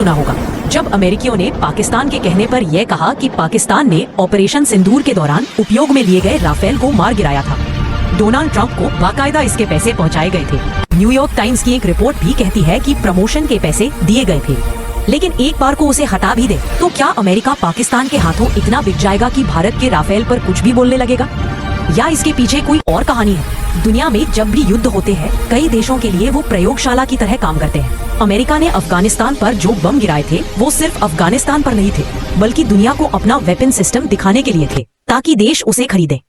सुना होगा जब अमेरिकियों ने पाकिस्तान के कहने पर यह कहा कि पाकिस्तान ने ऑपरेशन सिंदूर के दौरान उपयोग में लिए गए राफेल को मार गिराया था। डोनाल्ड ट्रंप को बाकायदा इसके पैसे पहुंचाए गए थे। न्यूयॉर्क टाइम्स की एक रिपोर्ट भी कहती है कि प्रमोशन के पैसे दिए गए थे। लेकिन एक बार को उसे हटा भी दे तो क्या अमेरिका पाकिस्तान के हाथों इतना बिक जाएगा कि भारत के राफेल पर कुछ भी बोलने लगेगा, या इसके पीछे कोई और कहानी है? दुनिया में जब भी युद्ध होते हैं कई देशों के लिए वो प्रयोगशाला की तरह काम करते हैं। अमेरिका ने अफगानिस्तान पर जो बम गिराए थे वो सिर्फ अफगानिस्तान पर नहीं थे, बल्कि दुनिया को अपना वेपन सिस्टम दिखाने के लिए थे ताकि देश उसे खरीदे।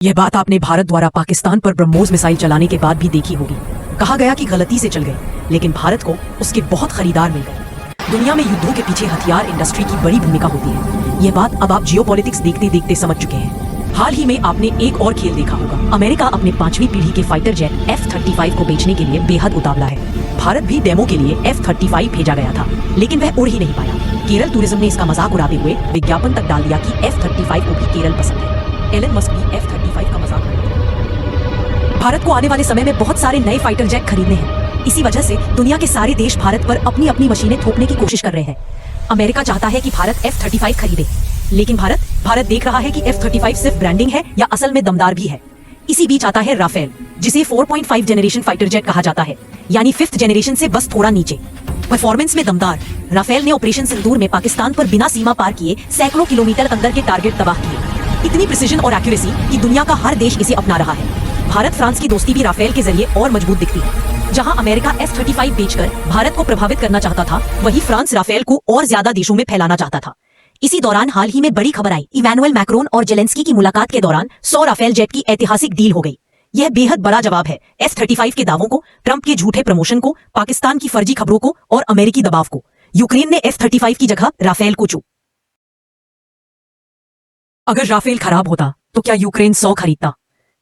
यह बात आपने भारत द्वारा पाकिस्तान पर ब्रह्मोस मिसाइल चलाने के बाद भी देखी होगी। कहा गया कि गलती से चल गई, लेकिन भारत को उसके बहुत खरीदार मिल गए। दुनिया में युद्धों के पीछे हथियार इंडस्ट्री की बड़ी भूमिका होती है। ये बात अब आप जियोपॉलिटिक्स देखते देखते समझ चुके हैं। हाल ही में आपने एक और खेल देखा होगा। अमेरिका अपने 5वीं पीढ़ी के फाइटर जेट F-35 को बेचने के लिए बेहद उतावला है। भारत भी डेमो के लिए F-35 भेजा गया था, लेकिन वह उड़ ही नहीं पाया। केरल टूरिज्म ने इसका मजाक उड़ाते हुए विज्ञापन तक डाल दिया कि F-35 को भी केरल पसंद है। एलन मस्क भी F-35 का मजाक उड़ाते। भारत को आने वाले समय में बहुत सारे नए फाइटर जेट खरीदने हैं। इसी वजह से दुनिया के सारे देश भारत पर अपनी अपनी मशीनें थोपने की कोशिश कर रहे हैं। अमेरिका चाहता है कि भारत F-35 खरीदे, लेकिन भारत देख रहा है कि F-35 सिर्फ ब्रांडिंग है या असल में दमदार भी है। इसी बीच आता है राफेल, जिसे 4.5 जनरेशन फाइटर जेट कहा जाता है, यानी 5th जनरेशन से बस थोड़ा नीचे। परफॉर्मेंस में दमदार राफेल ने ऑपरेशन सिंदूर में पाकिस्तान पर बिना सीमा पार किए सैकड़ों किलोमीटर अंदर के टारगेट तबाह किए। इतनी प्रिसीजन और एक्यूरेसी कि दुनिया का हर देश इसे अपना रहा है। भारत फ्रांस की दोस्ती भी राफेल के जरिए और मजबूत दिखती है। जहां अमेरिका F-35 बेचकर भारत को प्रभावित करना चाहता था, वहीं फ्रांस राफेल को और ज्यादा देशों में फैलाना चाहता था। इसी दौरान हाल ही में बड़ी खबर आई। इमैनुअल मैक्रोन और जेलेंस्की की मुलाकात के दौरान 100 राफेल जेट की ऐतिहासिक डील हो गई। यह बेहद बड़ा जवाब है F-35 के दावों को, ट्रंप के झूठे प्रमोशन को, पाकिस्तान की फर्जी खबरों को और अमेरिकी दबाव को। यूक्रेन ने F-35 की जगह राफेल को चुना। अगर राफेल खराब होता तो क्या यूक्रेन 100 खरीदता?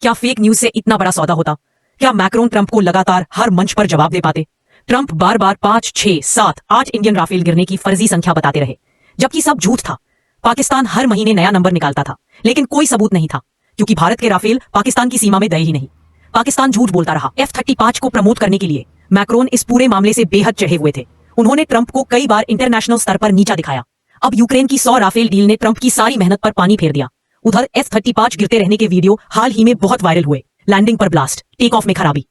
क्या फेक न्यूज से इतना बड़ा सौदा होता? क्या मैक्रोन ट्रंप को लगातार हर मंच पर जवाब दे पाते? ट्रंप बार बार 5, 6, 7, 8 इंडियन राफेल गिरने की फर्जी संख्या बताते रहे, जबकि सब झूठ था। पाकिस्तान हर महीने नया नंबर निकालता था, लेकिन कोई सबूत नहीं था, क्योंकि भारत के राफेल पाकिस्तान की सीमा में गए ही नहीं। पाकिस्तान झूठ बोलता रहा। F-35 को प्रमोट करने के लिए मैक्रोन इस पूरे मामले से बेहद चढ़े हुए थे। उन्होंने ट्रंप को कई बार इंटरनेशनल स्तर पर नीचा दिखाया। अब यूक्रेन की 100 राफेल डील ने ट्रंप की सारी मेहनत पर पानी फेर दिया। उधर F-35 गिरते रहने के वीडियो हाल ही में बहुत वायरल हुए। लैंडिंग पर ब्लास्ट, टेक ऑफ में खराबी,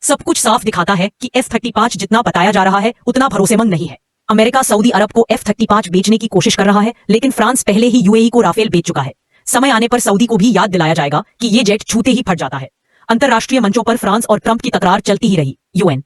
सब कुछ साफ दिखाता है कि F-35 जितना बताया जा रहा है उतना भरोसेमंद नहीं है। अमेरिका सऊदी अरब को F-35 बेचने की कोशिश कर रहा है, लेकिन फ्रांस पहले ही UAE को राफेल बेच चुका है। समय आने पर सऊदी को भी याद दिलाया जाएगा कि ये जेट छूते ही फट जाता है। अंतरराष्ट्रीय मंचों पर फ्रांस और ट्रंप की तकरार चलती ही रही। UN